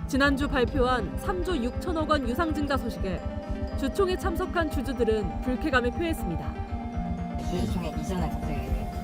지난주 발표한 3조 6천억 원 유상증자 소식에 주총에 참석한 주주들은 불쾌감을 표했습니다. 주주총회 이전에 갑자기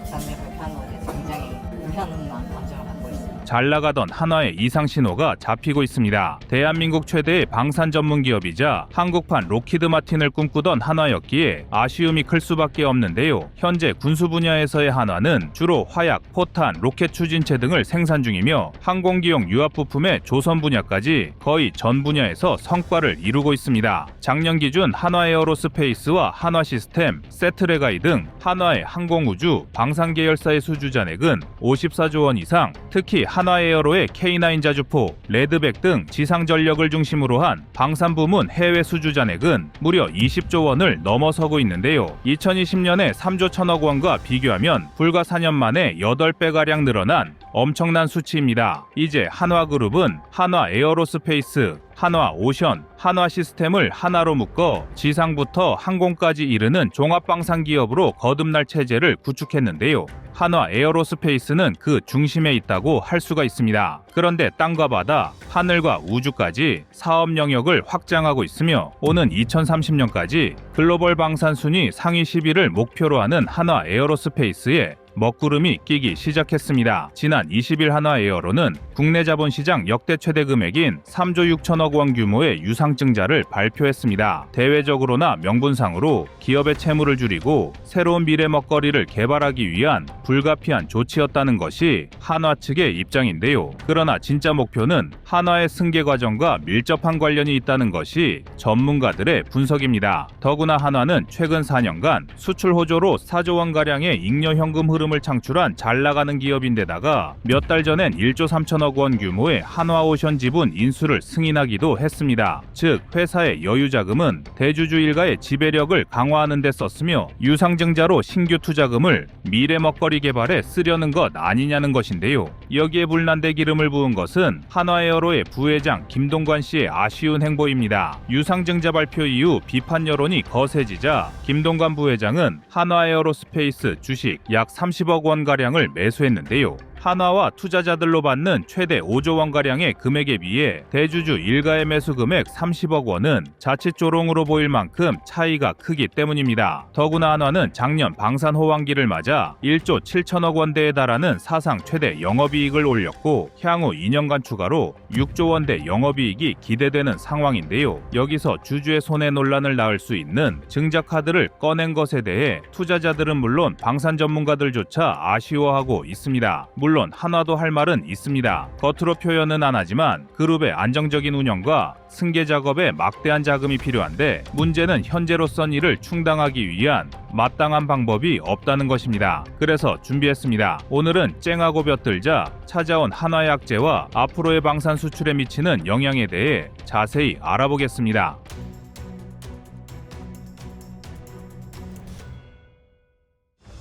장례 발표하는 것에 대해서 굉장히 불편한 감정을 갖고 있습니다. 잘 나가던 한화의 이상 신호가 잡히고 있습니다. 대한민국 최대의 방산 전문 기업이자 한국판 로키드 마틴을 꿈꾸던 한화였기에 아쉬움이 클 수밖에 없는데요. 현재 군수 분야에서의 한화는 주로 화약, 포탄, 로켓 추진체 등을 생산 중이며 항공기용 유압 부품의 조선 분야까지 거의 전 분야에서 성과를 이루고 있습니다. 작년 기준 한화에어로스페이스와 한화시스템, 세트레가이 등 한화의 항공우주, 방산 계열사의 수주 잔액은 54조 원 이상, 특히 한화에어로의 K9 자주포, 레드백 등 지상 전력을 중심으로 한 방산 부문 해외 수주 잔액은 무려 20조 원을 넘어서고 있는데요. 2020년에 3조 1천억 원과 비교하면 불과 4년 만에 8배가량 늘어난 엄청난 수치입니다. 이제 한화그룹은 한화에어로스페이스, 한화오션, 한화시스템을 하나로 묶어 지상부터 항공까지 이르는 종합방산기업으로 거듭날 체제를 구축했는데요. 한화에어로스페이스는 그 중심에 있다고 할 수가 있습니다. 그런데 땅과 바다, 하늘과 우주까지 사업 영역을 확장하고 있으며 오는 2030년까지 글로벌 방산 순위 상위 10위를 목표로 하는 한화에어로스페이스에 먹구름이 끼기 시작했습니다. 지난 20일 한화에어로는 국내 자본시장 역대 최대 금액인 3조 6천억 원 규모의 유상증자를 발표했습니다. 대외적으로나 명분상으로 기업의 채무를 줄이고 새로운 미래 먹거리를 개발하기 위한 불가피한 조치였다는 것이 한화 측의 입장인데요. 그러나 진짜 목표는 한화의 승계 과정과 밀접한 관련이 있다는 것이 전문가들의 분석입니다. 더구나 한화는 최근 4년간 수출 호조로 4조 원가량의 잉여 현금 흐름을 창출한 잘나가는 기업인데다가 몇 달 전엔 1조 3천억 원 규모의 한화오션 지분 인수를 승인하기도 했습니다. 즉 회사의 여유 자금은 대주주 일가의 지배력을 강화하는 데 썼으며 유상증자로 신규 투자금을 미래 먹거리 개발에 쓰려는 것 아니냐는 것인데요. 여기에 불난데 기름을 부은 것은 한화에어로의 부회장 김동관 씨의 아쉬운 행보입니다. 유상증자 발표 이후 비판 여론이 거세지자 김동관 부회장은 한화에어로스페이스 주식 약 30억 원가량을 매수했는데요. 한화와 투자자들로 받는 최대 5조 원가량의 금액에 비해 대주주 일가의 매수 금액 30억 원은 자칫 조롱으로 보일 만큼 차이가 크기 때문입니다. 더구나 한화는 작년 방산 호황기를 맞아 1조 7천억 원대에 달하는 사상 최대 영업이익을 올렸고 향후 2년간 추가로 6조 원대 영업이익이 기대되는 상황인데요. 여기서 주주의 손해 논란을 낳을 수 있는 증자카드를 꺼낸 것에 대해 투자자들은 물론 방산 전문가들조차 아쉬워하고 있습니다. 물론 한화도 할 말은 있습니다. 겉으로 표현은 안 하지만 그룹의 안정적인 운영과 승계 작업에 막대한 자금이 필요한데 문제는 현재로선 이를 충당하기 위한 마땅한 방법이 없다는 것입니다. 그래서 준비했습니다. 오늘은 쨍하고 벼들자 찾아온 한화의 악재와 앞으로의 방산 수출에 미치는 영향에 대해 자세히 알아보겠습니다.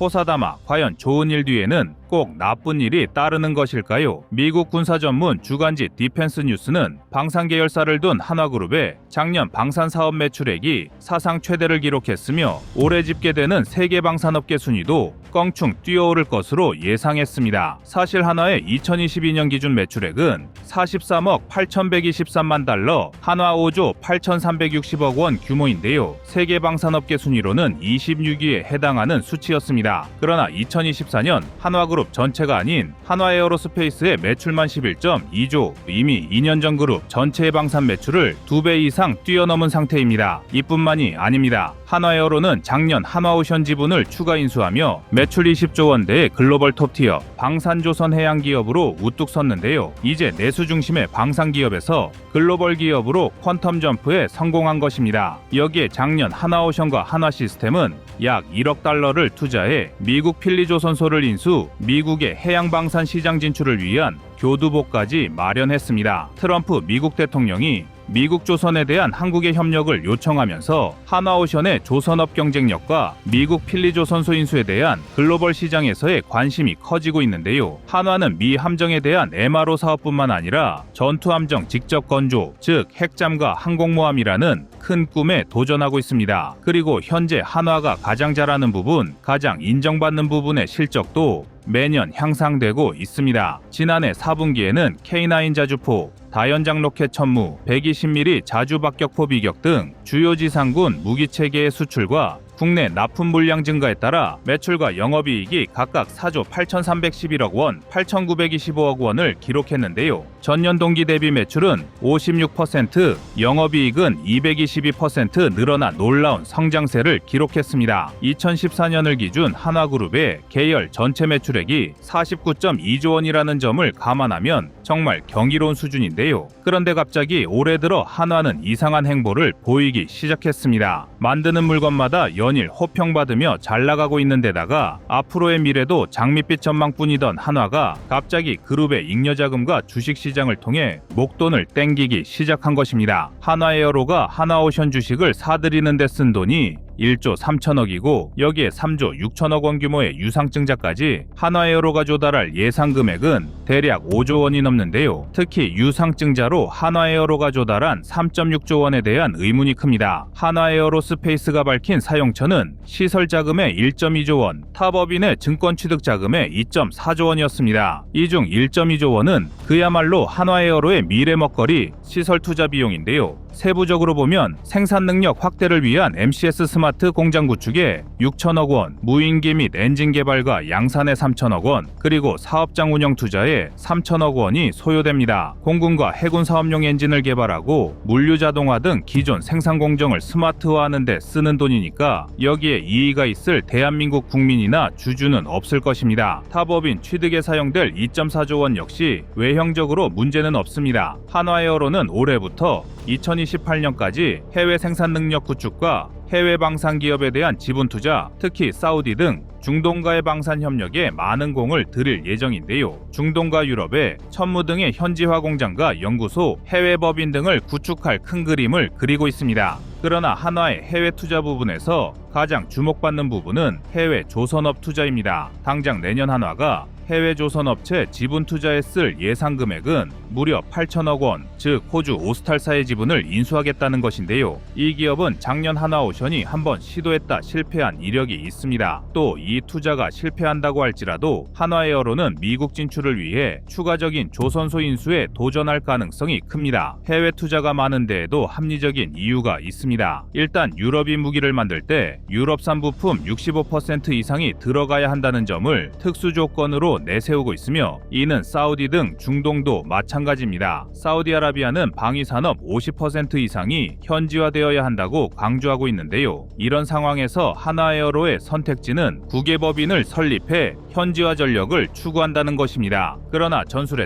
호사다마 과연 좋은 일 뒤에는 꼭 나쁜 일이 따르는 것일까요? 미국 군사 전문 주간지 디펜스 뉴스는 방산 계열사를 둔 한화그룹의 작년 방산 사업 매출액이 사상 최대를 기록했으며 올해 집계되는 세계 방산업계 순위도 껑충 뛰어오를 것으로 예상했습니다. 사실 한화의 2022년 기준 매출액은 43억 8,123만 달러, 한화 5조 8,360억 원 규모인데요. 세계 방산업계 순위로는 26위에 해당하는 수치였습니다. 그러나 2024년 한화그룹 전체가 아닌 한화에어로스페이스의 매출만 11.2조, 이미 2년 전 그룹 전체의 방산 매출을 2배 이상 뛰어넘은 상태입니다. 이뿐만이 아닙니다. 한화에어로는 작년 한화오션 지분을 추가 인수하며 매출 20조 원대의 글로벌 톱티어 방산조선 해양 기업으로 우뚝 섰는데요. 이제 내수 중심의 방산 기업에서 글로벌 기업으로 퀀텀 점프에 성공한 것입니다. 여기에 작년 한화오션과 한화시스템은 약 1억 달러를 투자해 미국 필리조선소를 인수, 미국의 해양 방산 시장 진출을 위한 교두보까지 마련했습니다. 트럼프 미국 대통령이 미국 조선에 대한 한국의 협력을 요청하면서 한화오션의 조선업 경쟁력과 미국 필리조선소 인수에 대한 글로벌 시장에서의 관심이 커지고 있는데요. 한화는 미 함정에 대한 MRO 사업뿐만 아니라 전투함정 직접 건조, 즉 핵잠과 항공모함이라는 큰 꿈에 도전하고 있습니다. 그리고 현재 한화가 가장 잘하는 부분, 가장 인정받는 부분의 실적도 매년 향상되고 있습니다. 지난해 4분기에는 K9 자주포, 다연장 로켓 천무, 120mm 자주 박격포 비격 등 주요 지상군 무기체계의 수출과 국내 납품 물량 증가에 따라 매출과 영업이익이 각각 4조 8,311억 원, 8,925억 원을 기록했는데요. 전년 동기 대비 매출은 56%, 영업이익은 222% 늘어난 놀라운 성장세를 기록했습니다. 2014년을 기준 한화그룹의 계열 전체 매출액이 49.2조 원이라는 점을 감안하면 정말 경이로운 수준인데요. 그런데 갑자기 올해 들어 한화는 이상한 행보를 보이기 시작했습니다. 만드는 물건마다 연일 호평받으며 잘 나가고 있는 데다가 앞으로의 미래도 장밋빛 전망뿐이던 한화가 갑자기 그룹의 잉여자금과 주식시장을 통해 목돈을 땡기기 시작한 것입니다. 한화에어로가 한화오션 주식을 사들이는 데 쓴 돈이 1조 3천억이고 여기에 3조 6천억 원 규모의 유상증자까지 한화에어로가 조달할 예상 금액은 대략 5조 원이 넘는데요. 특히 유상증자로 한화에어로가 조달한 3.6조 원에 대한 의문이 큽니다. 한화에어로스페이스가 밝힌 사용처는 시설 자금의 1.2조 원, 타법인의 증권 취득 자금의 2.4조 원이었습니다. 이 중 1.2조 원은 그야말로 한화에어로의 미래 먹거리 시설 투자 비용인데요. 세부적으로 보면 생산 능력 확대를 위한 MCS 스마트 공장 구축에 6천억 원, 무인기 및 엔진 개발과 양산에 3천억 원, 그리고 사업장 운영 투자에 3천억 원이 소요됩니다. 공군과 해군 사업용 엔진을 개발하고 물류 자동화 등 기존 생산 공정을 스마트화하는 데 쓰는 돈이니까 여기에 이의가 있을 대한민국 국민이나 주주는 없을 것입니다. 타법인 취득에 사용될 2.4조 원 역시 외형적으로 문제는 없습니다. 한화에어로는 올해부터 2028년까지 해외 생산 능력 구축과 해외 방산 기업에 대한 지분 투자, 특히 사우디 등 중동과의 방산 협력에 많은 공을 들일 예정인데요. 중동과 유럽의 천무 등의 현지화 공장과 연구소, 해외 법인 등을 구축할 큰 그림을 그리고 있습니다. 그러나 한화의 해외 투자 부분에서 가장 주목받는 부분은 해외 조선업 투자입니다. 당장 내년 한화가 해외 조선업체 지분 투자에 쓸 예상 금액은 무려 8천억 원, 즉 호주 오스탈사의 지분을 인수하겠다는 것인데요. 이 기업은 작년 한화오션이 한번 시도했다 실패한 이력이 있습니다. 또 이 투자가 실패한다고 할지라도 한화에어로는 미국 진출을 위해 추가적인 조선소 인수에 도전할 가능성이 큽니다. 해외 투자가 많은 데에도 합리적인 이유가 있습니다. 일단 유럽이 무기를 만들 때 유럽산 부품 65% 이상이 들어가야 한다는 점을 특수 조건으로 내세우고 있으며 이는 사우디 등 중동도 마찬가지입니다. 사우디아라비아는 방위산업 50% 이상이 현지화되어야 한다고 강조하고 있는데요. 이런 상황에서 한화에어로의 선택지는 국외법인을 설립해 현지화 전력을 추구한다는 것입니다. 그러나 전술의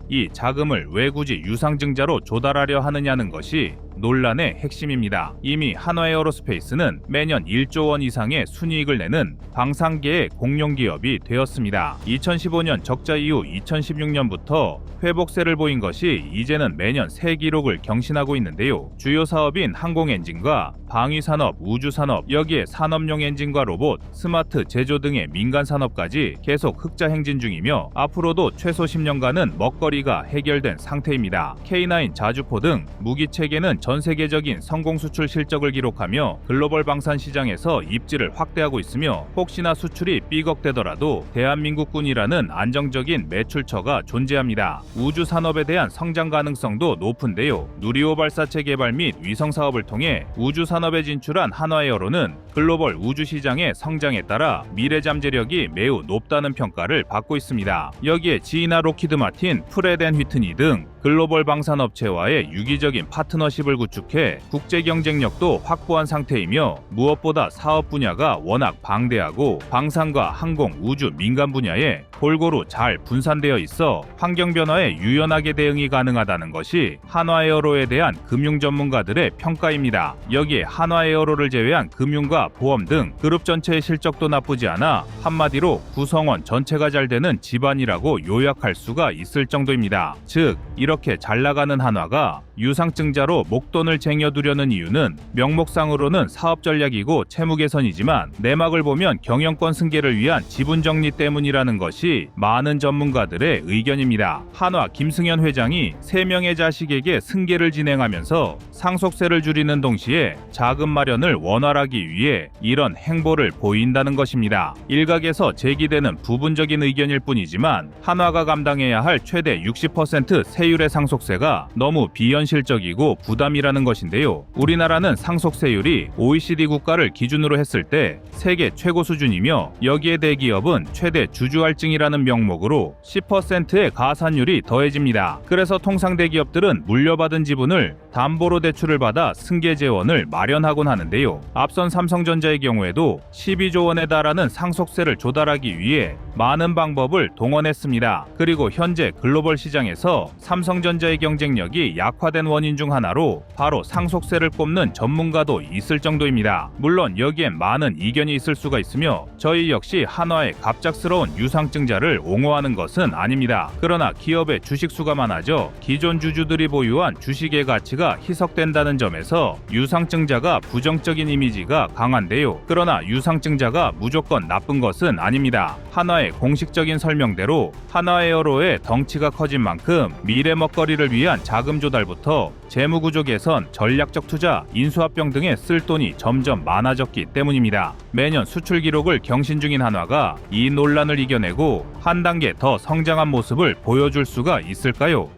이 자금을 왜 굳이 유상증자로 조달하려 하느냐는 것이 논란의 핵심입니다. 이미 한화에어로스페이스는 매년 1조 원 이상의 순이익을 내는 방산계의 공룡기업이 되었습니다. 2015년 적자 이후 2016년부터 회복세를 보인 것이 이제는 매년 새 기록을 경신하고 있는데요. 주요 사업인 항공엔진과 방위산업, 우주산업, 여기에 산업용 엔진과 로봇, 스마트 제조 등의 민간산업까지 계속 흑자 행진 중이며 앞으로도 최소 10년간은 먹거리가 해결된 상태입니다. K9 자주포 등 무기체계는 전 세계적인 성공 수출 실적을 기록하며 글로벌 방산 시장에서 입지를 확대하고 있으며 혹시나 수출이 삐걱대더라도 대한민국군이라는 안정적인 매출처가 존재합니다. 우주 산업에 대한 성장 가능성도 높은데요. 누리호 발사체 개발 및 위성 사업을 통해 우주 산업에 진출한 한화에어로는 글로벌 우주 시장의 성장에 따라 미래 잠재력이 매우 높다는 평가를 받고 있습니다. 여기에 지이나 로키드 마틴, 프렛 앤 휘트니 등 글로벌 방산업체와의 유기적인 파트너십을 구축해 국제 경쟁력도 확보한 상태이며 무엇보다 사업 분야가 워낙 방대하고 방산과 항공, 우주, 민간 분야에 골고루 잘 분산되어 있어 환경 변화에 유연하게 대응이 가능하다는 것이 한화에어로에 대한 금융 전문가들의 평가입니다. 여기에 한화에어로를 제외한 금융과 보험 등 그룹 전체의 실적도 나쁘지 않아 한마디로 구성원 전체가 잘 되는 집안이라고 요약할 수가 있을 정도입니다. 즉 이렇게 잘 나가는 한화가 유상증자로 목돈을 쟁여두려는 이유는 명목상으로는 사업 전략이고 채무 개선이지만 내막을 보면 경영권 승계를 위한 지분 정리 때문이라는 것이 많은 전문가들의 의견입니다. 한화 김승현 회장이 3명의 자식에게 승계를 진행하면서 상속세를 줄이는 동시에 자금 마련을 원활하기 위해 이런 행보를 보인다는 것입니다. 일각에서 제기되는 부분적인 의견일 뿐이지만 한화가 감당해야 할 최대 60% 세율 세율의 상속세가 너무 비현실적이고 부담이라는 것인데요. 우리나라는 상속세율이 OECD 국가를 기준으로 했을 때 세계 최고 수준이며 여기에 대기업은 최대 주주할증이라는 명목으로 10%의 가산율이 더해집니다. 그래서 통상 대기업들은 물려받은 지분을 담보로 대출을 받아 승계재원을 마련하곤 하는데요. 앞선 삼성전자의 경우에도 12조 원에 달하는 상속세를 조달하기 위해 많은 방법을 동원했습니다. 그리고 현재 글로벌 시장에서 삼성전자의 경쟁력이 약화된 원인 중 하나로 바로 상속세를 꼽는 전문가도 있을 정도입니다. 물론 여기엔 많은 이견이 있을 수가 있으며 저희 역시 한화의 갑작스러운 유상증자를 옹호하는 것은 아닙니다. 그러나 기업의 주식수가 많아져 기존 주주들이 보유한 주식의 가치가 희석된다는 점에서 유상증자가 부정적인 이미지가 강한데요. 그러나 유상증자가 무조건 나쁜 것은 아닙니다. 한화의 공식적인 설명대로 한화에어로의 덩치가 커진 만큼 미래 먹거리를 위한 자금 조달부터 재무구조 개선, 전략적 투자, 인수합병 등에 쓸 돈이 점점 많아졌기 때문입니다. 매년 수출 기록을 경신 중인 한화가 이 논란을 이겨내고 한 단계 더 성장한 모습을 보여줄 수가 있을까요?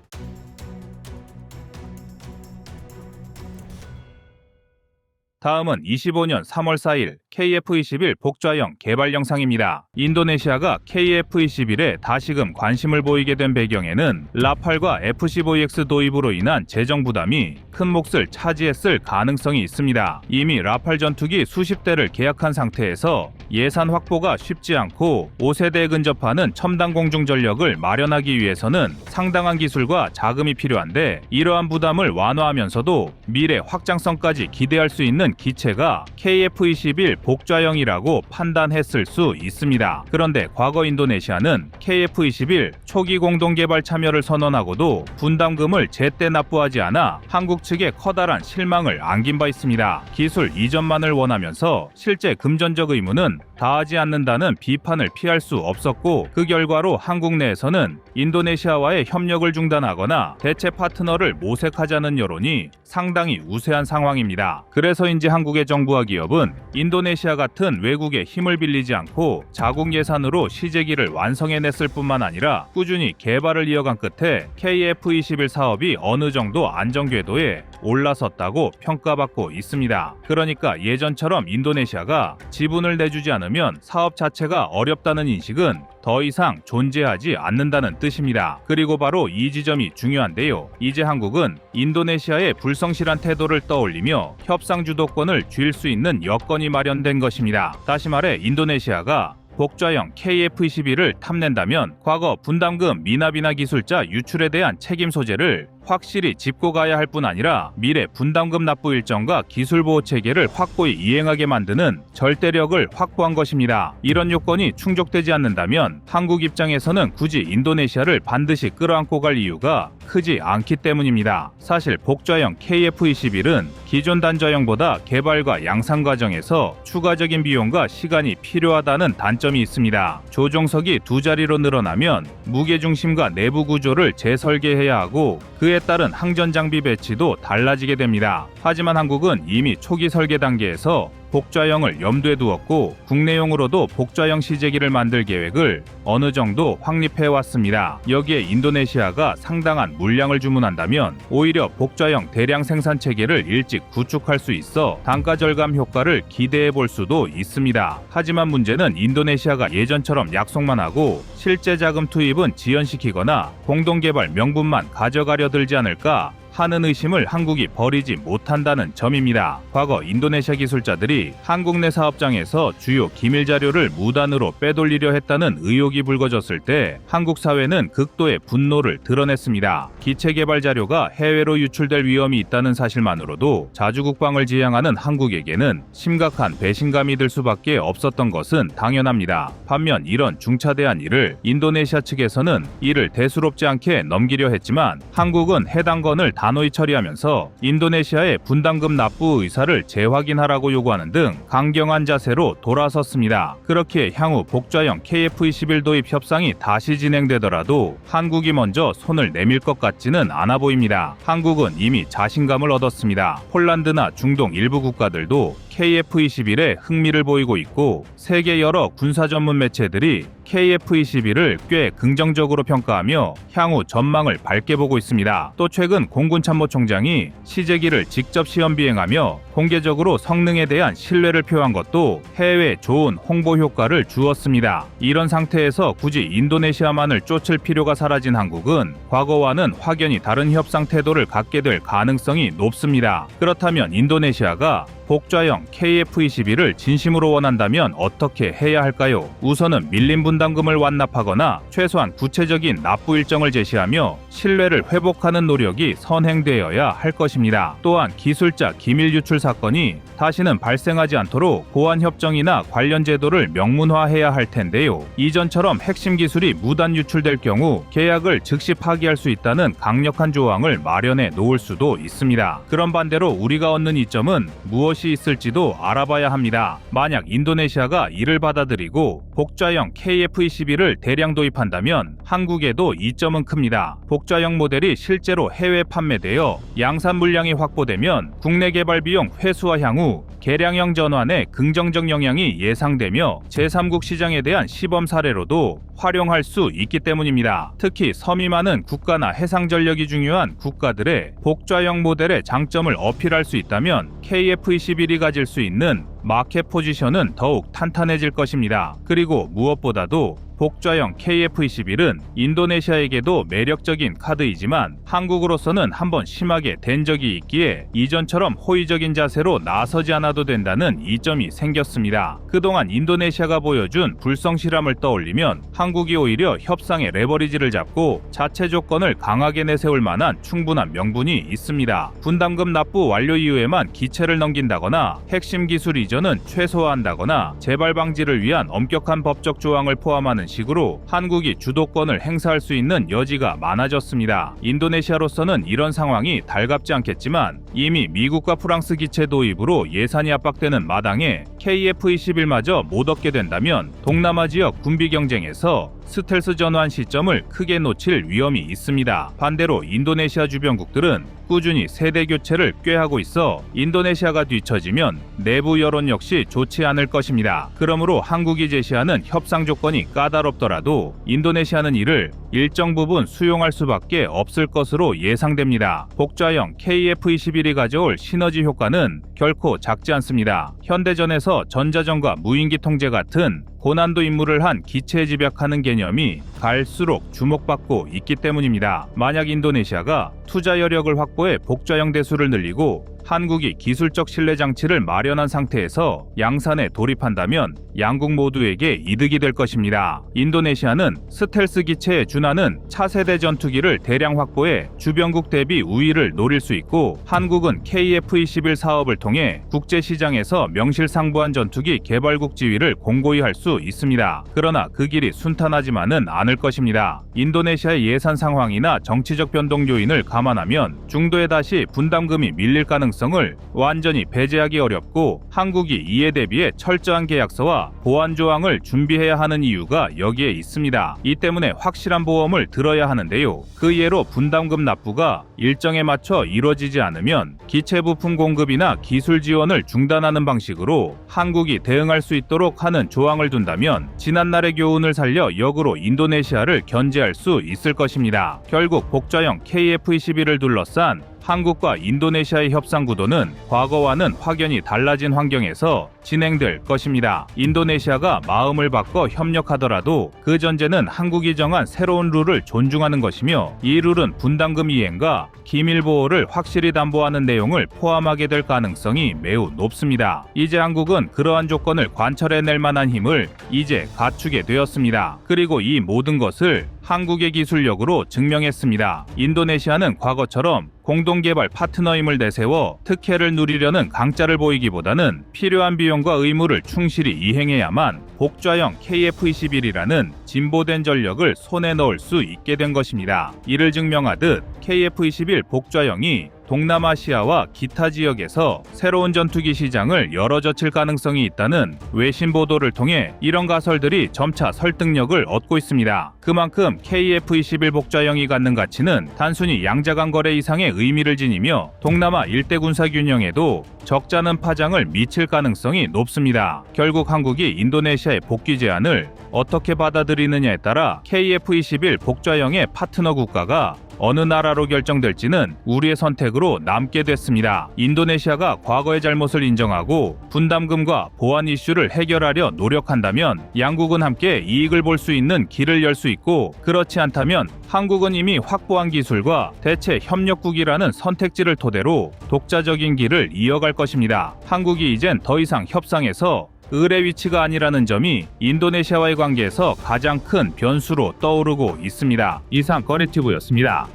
다음은 25년 3월 4일 KF21 복좌형 개발 영상입니다. 인도네시아가 KF21에 다시금 관심을 보이게 된 배경에는 라팔과 FC5EX 도입으로 인한 재정 부담이 큰 몫을 차지했을 가능성이 있습니다. 이미 라팔 전투기 수십 대를 계약한 상태에서 예산 확보가 쉽지 않고 5세대에 근접하는 첨단 공중 전력을 마련하기 위해서는 상당한 기술과 자금이 필요한데 이러한 부담을 완화하면서도 미래 확장성까지 기대할 수 있는 기체가 KF21 복좌형이라고 판단했을 수 있습니다. 그런데 과거 인도네시아는 KF21 초기 공동개발 참여를 선언하고도 분담금을 제때 납부하지 않아 한국 측에 커다란 실망을 안긴 바 있습니다. 기술 이전만을 원하면서 실제 금전적 의무는 다하지 않는다는 비판을 피할 수 없었고 그 결과로 한국 내에서는 인도네시아와의 협력을 중단하거나 대체 파트너를 모색하자는 여론이 상당히 우세한 상황입니다. 그래서인지 한국의 정부와 기업은 인도네시아 같은 외국의 힘을 빌리지 않고 자국 예산으로 시제기를 완성해냈을 뿐만 아니라 꾸준히 개발을 이어간 끝에 KF21 사업이 어느 정도 안정 궤도에 올라섰다고 평가받고 있습니다. 그러니까 예전처럼 인도네시아가 지분을 내주지 않으면 사업 자체가 어렵다는 인식은 더 이상 존재하지 않는다는 뜻입니다. 그리고 바로 이 지점이 중요한데요. 이제 한국은 인도네시아의 불성실한 태도를 떠올리며 협상 주도권을 쥘 수 있는 여건이 마련된 것입니다. 다시 말해 인도네시아가 복좌형 KF21을 탐낸다면 과거 분담금 미납이나 기술자 유출에 대한 책임 소재를 확실히 짚고 가야 할 뿐 아니라 미래 분담금 납부 일정과 기술 보호 체계를 확고히 이행하게 만드는 절대력을 확보한 것입니다. 이런 요건이 충족되지 않는다면 한국 입장에서는 굳이 인도네시아를 반드시 끌어안고 갈 이유가 크지 않기 때문입니다. 사실 복좌형 KF21은 기존 단좌형보다 개발과 양산 과정에서 추가적인 비용과 시간이 필요하다는 단점이 있습니다. 조종석이 두 자리로 늘어나면 무게중심과 내부 구조를 재설계해야 하고 그에 따른 항전 장비 배치도 달라지게 됩니다. 하지만 한국은 이미 초기 설계 단계에서 복좌형을 염두에 두었고 국내용으로도 복좌형 시제기를 만들 계획을 어느 정도 확립해 왔습니다. 여기에 인도네시아가 상당한 물량을 주문한다면 오히려 복좌형 대량 생산 체계를 일찍 구축할 수 있어 단가 절감 효과를 기대해 볼 수도 있습니다. 하지만 문제는 인도네시아가 예전처럼 약속만 하고 실제 자금 투입은 지연시키거나 공동개발 명분만 가져가려 들지 않을까 하는 의심을 한국이 버리지 못한다는 점입니다. 과거 인도네시아 기술자들이 한국 내 사업장에서 주요 기밀 자료를 무단으로 빼돌리려 했다는 의혹이 불거졌을 때 한국 사회는 극도의 분노를 드러냈습니다. 기체 개발 자료가 해외로 유출될 위험이 있다는 사실만으로도 자주국방을 지향하는 한국에게는 심각한 배신감이 들 수밖에 없었던 것은 당연합니다. 반면 이런 중차대한 일을 인도네시아 측에서는 이를 대수롭지 않게 넘기려 했지만 한국은 해당 건을 단호히 처리하면서 인도네시아의 분담금 납부 의사를 재확인하라고 요구하는 등 강경한 자세로 돌아섰습니다. 그렇게 향후 복좌형 KF21 도입 협상이 다시 진행되더라도 한국이 먼저 손을 내밀 것 같지는 않아 보입니다. 한국은 이미 자신감을 얻었습니다. 폴란드나 중동 일부 국가들도 KF-21에 흥미를 보이고 있고 세계 여러 군사 전문 매체들이 KF-21을 꽤 긍정적으로 평가하며 향후 전망을 밝게 보고 있습니다. 또 최근 공군참모총장이 시제기를 직접 시험 비행하며 공개적으로 성능에 대한 신뢰를 표한 것도 해외에 좋은 홍보 효과를 주었습니다. 이런 상태에서 굳이 인도네시아만을 쫓을 필요가 사라진 한국은 과거와는 확연히 다른 협상 태도를 갖게 될 가능성이 높습니다. 그렇다면 인도네시아가 복좌형 KF-21을 진심으로 원한다면 어떻게 해야 할까요? 우선은 밀린 분담금을 완납하거나 최소한 구체적인 납부 일정을 제시하며 신뢰를 회복하는 노력이 선행되어야 할 것입니다. 또한 기술자 기밀 유출 사건이 다시는 발생하지 않도록 보안 협정이나 관련 제도를 명문화해야 할 텐데요. 이전처럼 핵심 기술이 무단 유출될 경우 계약을 즉시 파기할 수 있다는 강력한 조항을 마련해 놓을 수도 있습니다. 그런 반대로 우리가 얻는 이점은 무엇이 있을지도 알아봐야 합니다. 만약 인도네시아가 이를 받아들이고 복좌형 KF-21을 대량 도입한다면 한국에도 이점은 큽니다. 복좌형 모델이 실제로 해외 판매되어 양산 물량이 확보되면 국내 개발 비용 회수와 향후 개량형 전환에 긍정적 영향이 예상되며 제3국 시장에 대한 시범 사례로도 활용할 수 있기 때문입니다. 특히 섬이 많은 국가나 해상 전력이 중요한 국가들의 복좌형 모델의 장점을 어필할 수 있다면 KF-21이 가질 수 있는 마켓 포지션은 더욱 탄탄해질 것입니다. 그리고 무엇보다도 복좌형 KF-21은 인도네시아에게도 매력적인 카드이지만 한국으로서는 한번 심하게 된 적이 있기에 이전처럼 호의적인 자세로 나서지 않아도 된다는 이점이 생겼습니다. 그동안 인도네시아가 보여준 불성실함을 떠올리면 한국이 오히려 협상의 레버리지를 잡고 자체 조건을 강하게 내세울 만한 충분한 명분이 있습니다. 분담금 납부 완료 이후에만 기체를 넘긴다거나 핵심 기술 이전은 최소화한다거나 재발 방지를 위한 엄격한 법적 조항을 포함하는 식으로 한국이 주도권을 행사할 수 있는 여지가 많아졌습니다. 인도네시아로서는 이런 상황이 달갑지 않겠지만 이미 미국과 프랑스 기체 도입으로 예산이 압박되는 마당에 KF-21마저 못 얻게 된다면 동남아 지역 군비 경쟁에서 스텔스 전환 시점을 크게 놓칠 위험이 있습니다. 반대로 인도네시아 주변국들은 꾸준히 세대 교체를 꾀하고 있어 인도네시아가 뒤처지면 내부 여론 역시 좋지 않을 것입니다. 그러므로 한국이 제시하는 협상 조건이 까다롭더라도 인도네시아는 이를 일정 부분 수용할 수밖에 없을 것으로 예상됩니다. 복좌형 KF-21이 가져올 시너지 효과는 결코 작지 않습니다. 현대전에서 전자전과 무인기 통제 같은 고난도 임무를 한 기체에 집약하는 개념이 갈수록 주목받고 있기 때문입니다. 만약 인도네시아가 투자 여력을 확보해 복좌형 대수를 늘리고 한국이 기술적 신뢰 장치를 마련한 상태에서 양산에 돌입한다면 양국 모두에게 이득이 될 것입니다. 인도네시아는 스텔스 기체에 준하는 차세대 전투기를 대량 확보해 주변국 대비 우위를 노릴 수 있고 한국은 KF-21 사업을 통해 국제시장에서 명실상부한 전투기 개발국 지위를 공고히 할 수 있습니다. 그러나 그 길이 순탄하지만은 않을 것입니다. 인도네시아의 예산 상황이나 정치적 변동 요인을 감안하면 중도에 다시 분담금이 밀릴 가능성을 완전히 배제하기 어렵고 한국이 이에 대비해 철저한 계약서와 보안 조항을 준비해야 하는 이유가 여기에 있습니다. 이 때문에 확실한 보험을 들어야 하는데요. 그 예로 분담금 납부가 일정에 맞춰 이루어지지 않으면 기체 부품 공급이나 기술 지원을 중단하는 방식으로 한국이 대응할 수 있도록 하는 조항을 둔다면 지난날의 교훈을 살려 역으로 인도네시아를 견제할 수 있을 것입니다. 결국 복좌형 KF-21을 둘러싼 한국과 인도네시아의 협상 구도는 과거와는 확연히 달라진 환경에서 진행될 것입니다. 인도네시아가 마음을 바꿔 협력하더라도 그 전제는 한국이 정한 새로운 룰을 존중하는 것이며 이 룰은 분담금 이행과 기밀 보호를 확실히 담보하는 내용을 포함하게 될 가능성이 매우 높습니다. 이제 한국은 그러한 조건을 관철해낼 만한 힘을 이제 갖추게 되었습니다. 그리고 이 모든 것을 한국의 기술력으로 증명했습니다. 인도네시아는 과거처럼 공동개발 파트너임을 내세워 특혜를 누리려는 강짜를 보이기보다는 필요한 비용과 의무를 충실히 이행해야만 복좌형 KF-21이라는 진보된 전력을 손에 넣을 수 있게 된 것입니다. 이를 증명하듯 KF-21 복좌형이 동남아시아와 기타 지역에서 새로운 전투기 시장을 열어젖힐 가능성이 있다는 외신 보도를 통해 이런 가설들이 점차 설득력을 얻고 있습니다. 그만큼 KF-21 복좌형이 갖는 가치는 단순히 양자간 거래 이상의 의미를 지니며 동남아 일대 군사 균형에도 적잖은 파장을 미칠 가능성이 높습니다. 결국 한국이 인도네시아의 복귀 제안을 어떻게 받아들이느냐에 따라 KF-21 복좌형의 파트너 국가가 어느 나라로 결정될지는 우리의 선택으로 남게 됐습니다. 인도네시아가 과거의 잘못을 인정하고 분담금과 보안 이슈를 해결하려 노력한다면 양국은 함께 이익을 볼 수 있는 길을 열 수 있고, 그렇지 않다면 한국은 이미 확보한 기술과 대체 협력국이라는 선택지를 토대로 독자적인 길을 이어갈 것입니다. 한국이 이젠 더 이상 협상에서 을의 위치가 아니라는 점이 인도네시아와의 관계에서 가장 큰 변수로 떠오르고 있습니다. 이상 꺼리튜브였습니다.